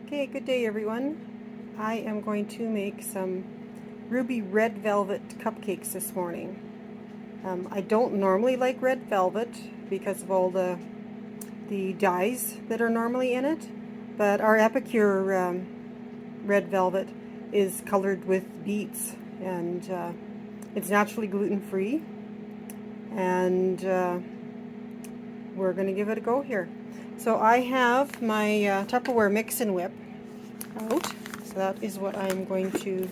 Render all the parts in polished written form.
Okay, good day everyone. I am going to make some ruby red velvet cupcakes this morning. I don't normally like red velvet because of all the dyes that are normally in it, but our Epicure red velvet is colored with beets, and it's naturally gluten-free, and we're going to give it a go here. So I have my Tupperware mix and whip out. So that is what I'm going to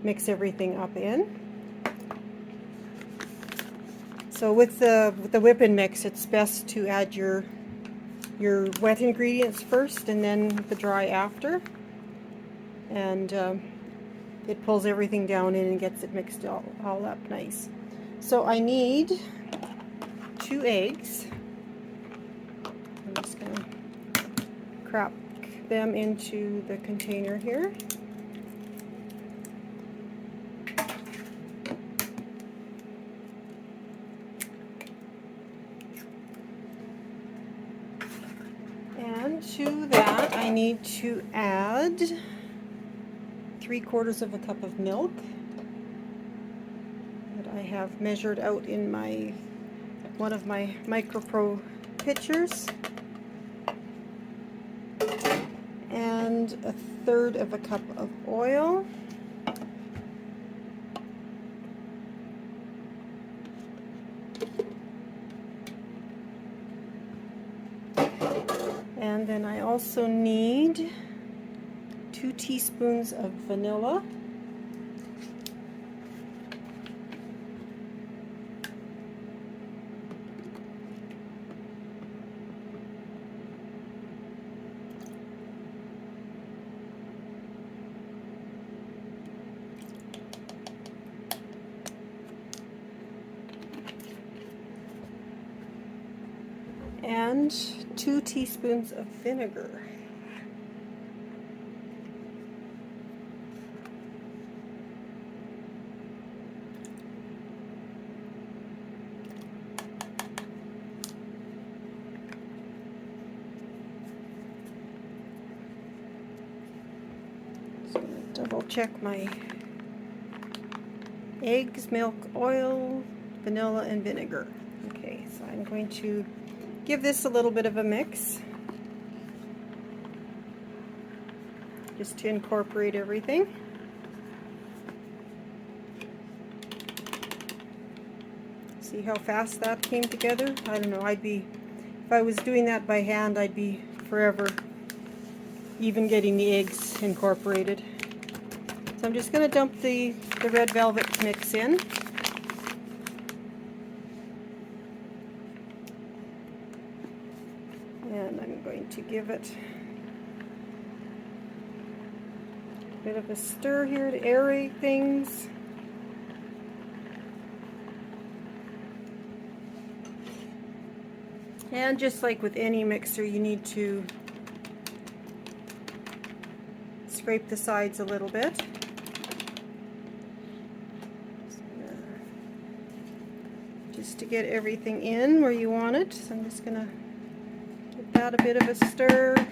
mix everything up in. So with the whip and mix, it's best to add your wet ingredients first and then the dry after. And it pulls everything down in and gets it mixed all up nice. So I need 2 eggs. I'm just going to crack them into the container here. And to that I need to add 3/4 cup of milk that I have measured out in one of my MicroPro pitchers, and 1/3 cup of oil, and then I also need 2 teaspoons of vanilla, and 2 teaspoons of vinegar. Just going to double check my eggs, milk, oil, vanilla, and vinegar. Okay, so I'm going to give this a little bit of a mix just to incorporate everything. See how fast that came together? I don't know, if I was doing that by hand, I'd be forever even getting the eggs incorporated. So I'm just going to dump the red velvet mix in. And I'm going to give it a bit of a stir here to aerate things. And just like with any mixer, you need to scrape the sides a little bit. Just to get everything in where you want it. So I'm just going to give that a bit of a stir. And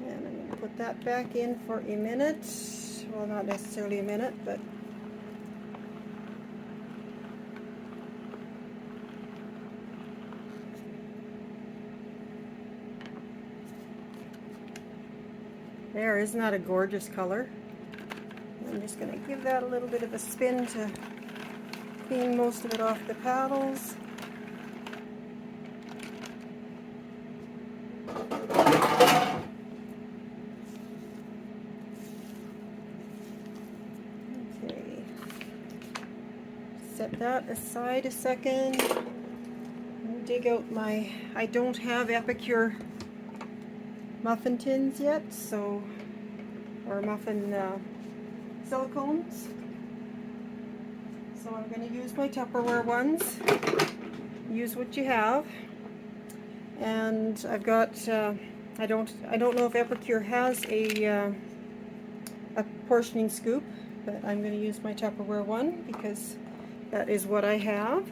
I'm going to put that back in for a minute. Well, not necessarily a minute, but there, isn't that a gorgeous color? I'm just going to give that a little bit of a spin to clean most of it off the paddles. Okay, set that aside a second. Dig out I don't have Epicure muffin tins yet, or muffin silicones. So I'm going to use my Tupperware ones. Use what you have. And I've got I don't know if Epicure has a portioning scoop, but I'm going to use my Tupperware one because that is what I have.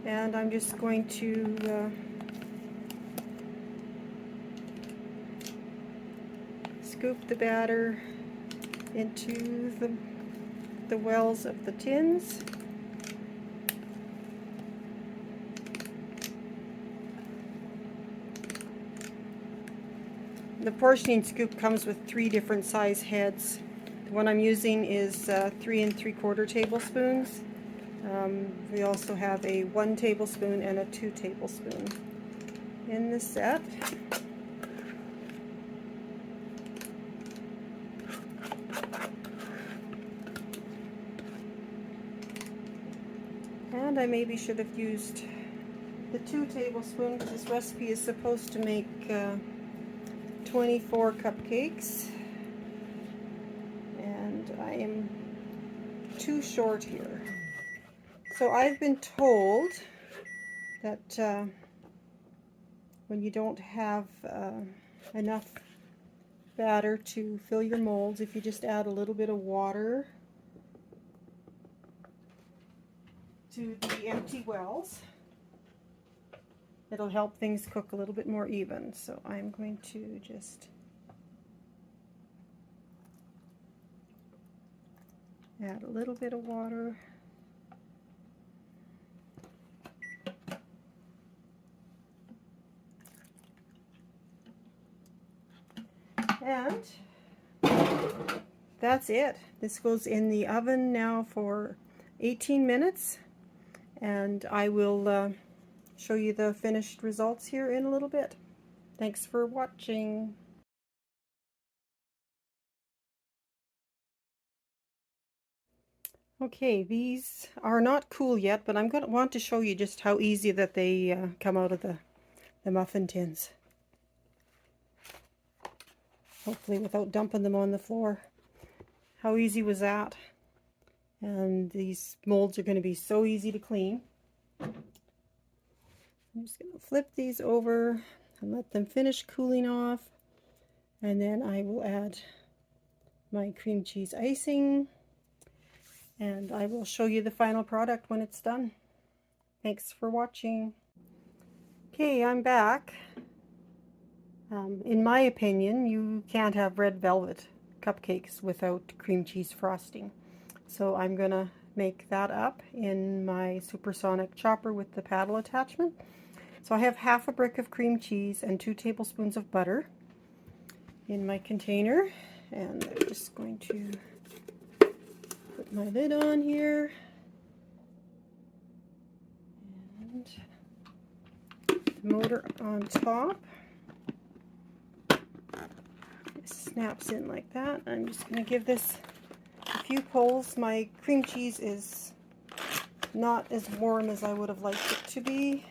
And I'm just going to scoop the batter into the wells of the tins. The portioning scoop comes with 3 different size heads. The one I'm using is 3 3/4 tablespoons. We also have a 1 tablespoon and a 2 tablespoon in the set. And I maybe should have used the 2 tablespoons because this recipe is supposed to make 24 cupcakes, and I am too short here. So I've been told that when you don't have enough batter to fill your molds, if you just add a little bit of water to the empty wells, it'll help things cook a little bit more even. So I'm going to just add a little bit of water. And that's it. This goes in the oven now for 18 minutes, and I will show you the finished results here in a little bit. Thanks for watching. Okay, these are not cool yet, but I'm going to want to show you just how easy that they come out of the muffin tins. Hopefully without dumping them on the floor. How easy was that? And these molds are going to be so easy to clean. I'm just going to flip these over and let them finish cooling off, and then I will add my cream cheese icing, and I will show you the final product when it's done. Thanks for watching. Okay, I'm back. In my opinion, you can't have red velvet cupcakes without cream cheese frosting. So I'm gonna make that up in my supersonic chopper with the paddle attachment. So I have half a brick of cream cheese and 2 tablespoons of butter in my container, and I'm just going to put my lid on here and the motor on top. It snaps in like that. I'm just going to give this a few pulls. My cream cheese is not as warm as I would have liked it to be,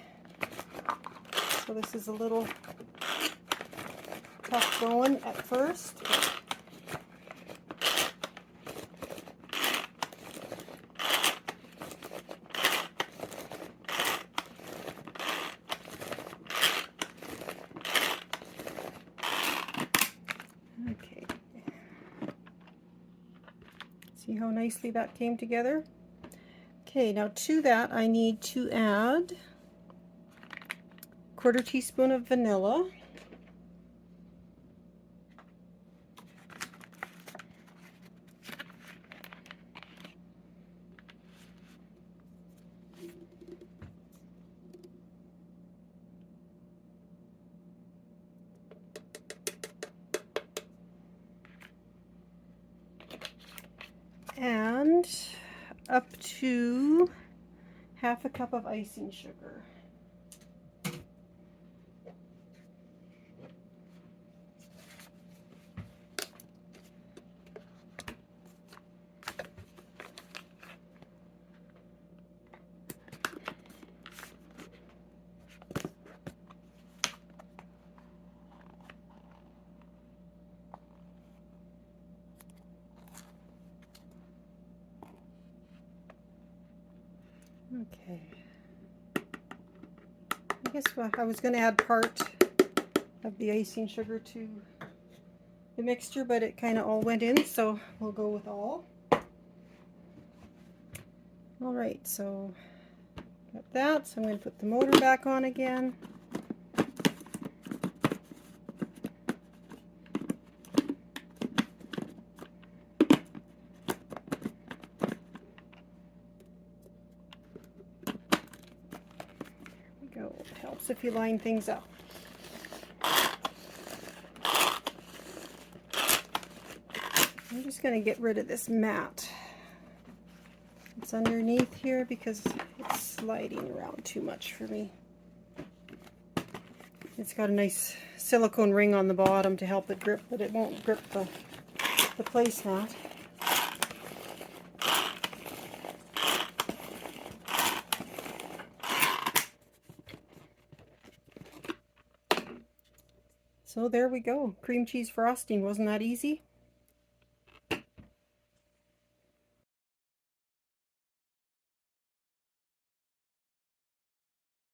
so this is a little tough going at first. Okay. See how nicely that came together? Okay, now to that I need to add 1/4 teaspoon of vanilla, and up to half a cup of icing sugar. Okay. I guess I was going to add part of the icing sugar to the mixture, but it kind of all went in, so we'll go with all. Alright, so got that, so I'm going to put the motor back on again. There we go. It helps if you line things up. I'm just going to get rid of this mat. It's underneath here because it's sliding around too much for me. It's got a nice silicone ring on the bottom to help it grip, but it won't grip the placemat. So there we go. Cream cheese frosting. Wasn't that easy?